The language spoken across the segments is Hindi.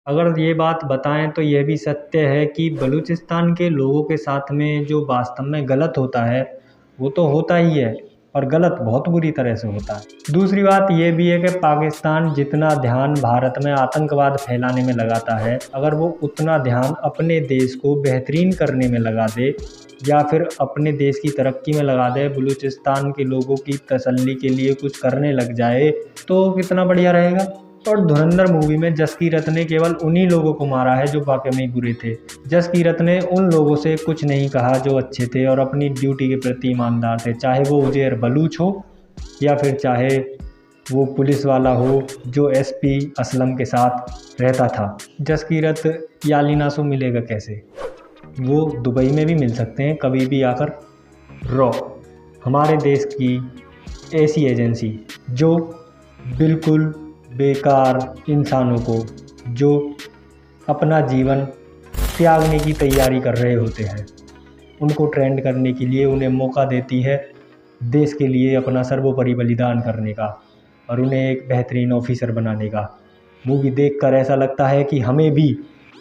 अगर ये बात बताएं तो यह भी सत्य है कि बलूचिस्तान के लोगों के साथ में जो वास्तव में गलत होता है वो तो होता ही है, और गलत बहुत बुरी तरह से होता है। दूसरी बात यह भी है कि पाकिस्तान जितना ध्यान भारत में आतंकवाद फैलाने में लगाता है, अगर वो उतना ध्यान अपने देश को बेहतरीन करने में लगा दे या फिर अपने देश की तरक्की में लगा दे, बलूचिस्तान के लोगों की तसल्ली के लिए कुछ करने लग जाए तो कितना बढ़िया रहेगा। और धुरंधर मूवी में जसकीरत ने केवल उन्हीं लोगों को मारा है जो वाकई में बुरे थे। जसकीरत ने उन लोगों से कुछ नहीं कहा जो अच्छे थे और अपनी ड्यूटी के प्रति ईमानदार थे, चाहे वो उजैर बलूच हो या फिर चाहे वो पुलिस वाला हो जो एसपी असलम के साथ रहता था। जसकीरत यालिना से मिलेगा कैसे? वो दुबई में भी मिल सकते हैं कभी भी आकर। रॉ हमारे देश की ऐसी एजेंसी जो बिल्कुल बेकार इंसानों को जो अपना जीवन त्यागने की तैयारी कर रहे होते हैं उनको ट्रेंड करने के लिए उन्हें मौका देती है देश के लिए अपना सर्वोपरि बलिदान करने का और उन्हें एक बेहतरीन ऑफिसर बनाने का। मूवी देखकर ऐसा लगता है कि हमें भी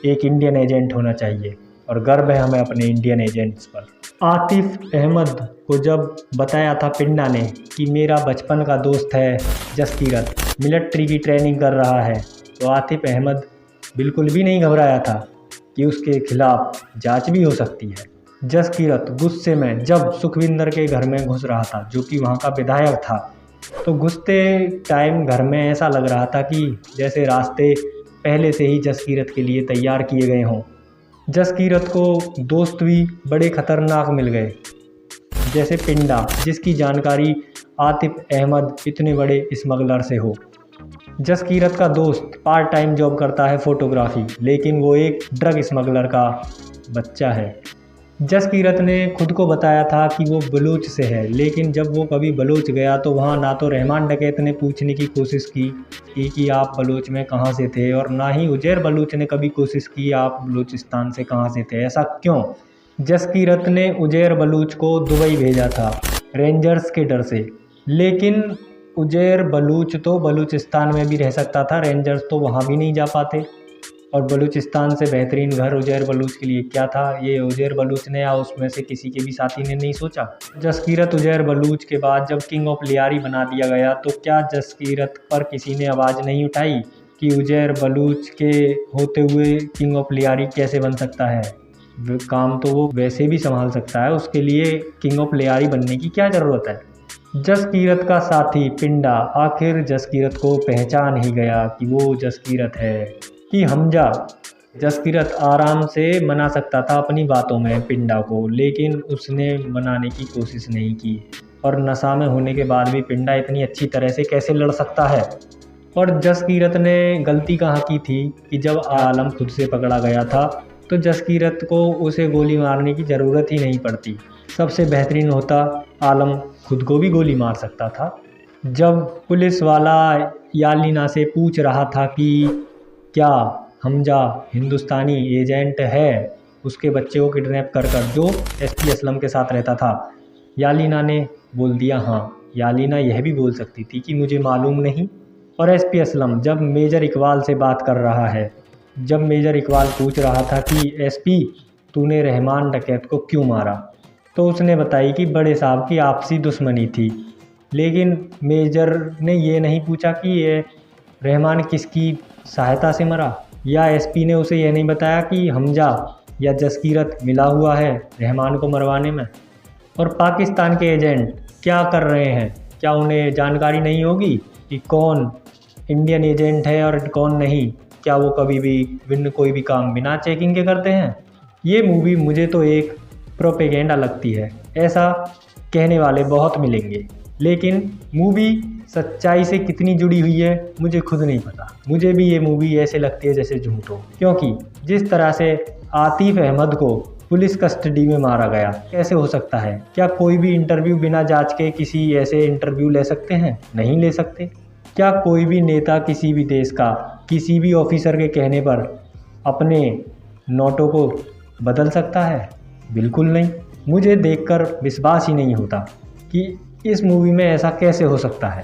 एक इंडियन एजेंट होना चाहिए और गर्व है हमें अपने इंडियन एजेंट्स पर। आतिफ अहमद को जब बताया था पिंडा ने कि मेरा बचपन का दोस्त है जसकीरत, मिलिट्री की ट्रेनिंग कर रहा है, तो आतिफ अहमद बिल्कुल भी नहीं घबराया था कि उसके खिलाफ जांच भी हो सकती है। जसकीरत गुस्से में जब सुखविंदर के घर में घुस रहा था, जो कि वहाँ का विधायक था, तो घुसते टाइम घर में ऐसा लग रहा था कि जैसे रास्ते पहले से ही जसकीरत के लिए तैयार किए गए हों। जसकीरत को दोस्त भी बड़े खतरनाक मिल गए, जैसे पिंडा, जिसकी जानकारी आतिफ अहमद इतने बड़े स्मगलर से हो। जसकीरत का दोस्त पार्ट टाइम जॉब करता है फोटोग्राफी, लेकिन वो एक ड्रग स्मगलर का बच्चा है। जसकीरत ने खुद को बताया था कि वो बलूच से है, लेकिन जब वो कभी बलूच गया तो वहाँ ना तो रहमान डकैत ने पूछने की कोशिश की कि आप बलूच में कहाँ से थे, और ना ही उजैर बलूच ने कभी कोशिश की आप बलूचिस्तान से कहाँ से थे। ऐसा क्यों? जसकीरत ने उजैर बलूच को दुबई भेजा था रेंजर्स के डर से, लेकिन उजैर बलूच तो बलूचिस्तान में भी रह सकता था, रेंजर्स तो वहाँ भी नहीं जा पाते। और बलूचिस्तान से बेहतरीन घर उजैर बलूच के लिए क्या था, ये उजैर बलूच ने या उसमें से किसी के भी साथी ने नहीं सोचा। जसकीरत उजैर बलूच के बाद जब किंग ऑफ लियारी बना दिया गया तो क्या जसकीरत पर किसी ने आवाज़ नहीं उठाई कि उजैर बलूच के होते हुए किंग ऑफ लियारी कैसे बन सकता है? काम तो वो वैसे भी संभाल सकता है, उसके लिए किंग ऑफ लियारी बनने की क्या ज़रूरत है? जसकीरत का साथी पिंडा आखिर जसकीरत को पहचान ही गया कि वो जसकीरत है कि हमजा। जसकीरत आराम से मना सकता था अपनी बातों में पिंडा को, लेकिन उसने मनाने की कोशिश नहीं की। और नशा में होने के बाद भी पिंडा इतनी अच्छी तरह से कैसे लड़ सकता है? और जसकीरत ने गलती कहाँ की थी कि जब आलम खुद से पकड़ा गया था तो जसकीरत को उसे गोली मारने की ज़रूरत ही नहीं पड़ती। सबसे बेहतरीन होता आलम खुद को भी गोली मार सकता था। जब पुलिस वाला यालिना से पूछ रहा था कि क्या हमजा हिंदुस्तानी एजेंट है, उसके बच्चे को किडनैप कर जो एसपी असलम के साथ रहता था, यालिना ने बोल दिया हाँ। यालिना यह भी बोल सकती थी कि मुझे मालूम नहीं। और एसपी असलम जब मेजर इकबाल से बात कर रहा है, जब मेजर इकबाल पूछ रहा था कि एसपी तूने रहमान डकैत को क्यों मारा, तो उसने बताई कि बड़े साहब की आपसी दुश्मनी थी। लेकिन मेजर ने ये नहीं पूछा कि ये रहमान किसकी सहायता से मरा, या एसपी ने उसे यह नहीं बताया कि हमजा या जसकीरत मिला हुआ है रहमान को मरवाने में। और पाकिस्तान के एजेंट क्या कर रहे हैं? क्या उन्हें जानकारी नहीं होगी कि कौन इंडियन एजेंट है और कौन नहीं? क्या वो कभी भी कोई भी काम बिना चेकिंग के करते हैं? ये मूवी मुझे तो एक प्रोपेगेंडा लगती है। ऐसा कहने वाले बहुत मिलेंगे, लेकिन मूवी सच्चाई से कितनी जुड़ी हुई है मुझे खुद नहीं पता। मुझे भी ये मूवी ऐसे लगती है जैसे झूठ हो, क्योंकि जिस तरह से आतिफ अहमद को पुलिस कस्टडी में मारा गया, कैसे हो सकता है? क्या कोई भी इंटरव्यू बिना जांच के किसी ऐसे इंटरव्यू ले सकते हैं? नहीं ले सकते। क्या कोई भी नेता किसी भी देश का किसी भी ऑफिसर के कहने पर अपने नोटों को बदल सकता है? बिल्कुल नहीं। मुझे देखकर विश्वास ही नहीं होता कि इस मूवी में ऐसा कैसे हो सकता है।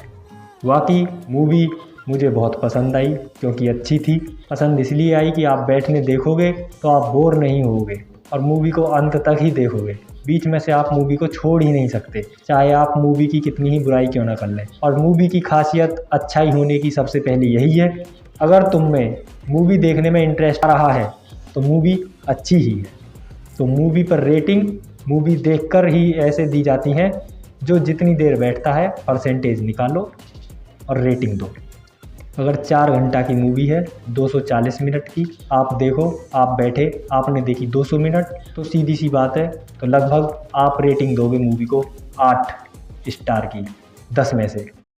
वाकई मूवी मुझे बहुत पसंद आई क्योंकि अच्छी थी। पसंद इसलिए आई कि आप बैठने देखोगे तो आप बोर नहीं होगे और मूवी को अंत तक ही देखोगे। बीच में से आप मूवी को छोड़ ही नहीं सकते, चाहे आप मूवी की कितनी ही बुराई क्यों ना कर लें। और मूवी की खासियत अच्छाई होने की सबसे पहले यही है। अगर तुम में मूवी देखने में इंटरेस्ट आ रहा है तो मूवी अच्छी ही है। तो मूवी पर रेटिंग मूवी देखकर ही ऐसे दी जाती हैं, जो जितनी देर बैठता है परसेंटेज निकालो और रेटिंग दो। अगर 4 घंटा की मूवी है 240 मिनट की, आप देखो, आप बैठे, आपने देखी 200 मिनट, तो सीधी सी बात है, तो लगभग आप रेटिंग दोगे मूवी को 8 स्टार की 10 में से।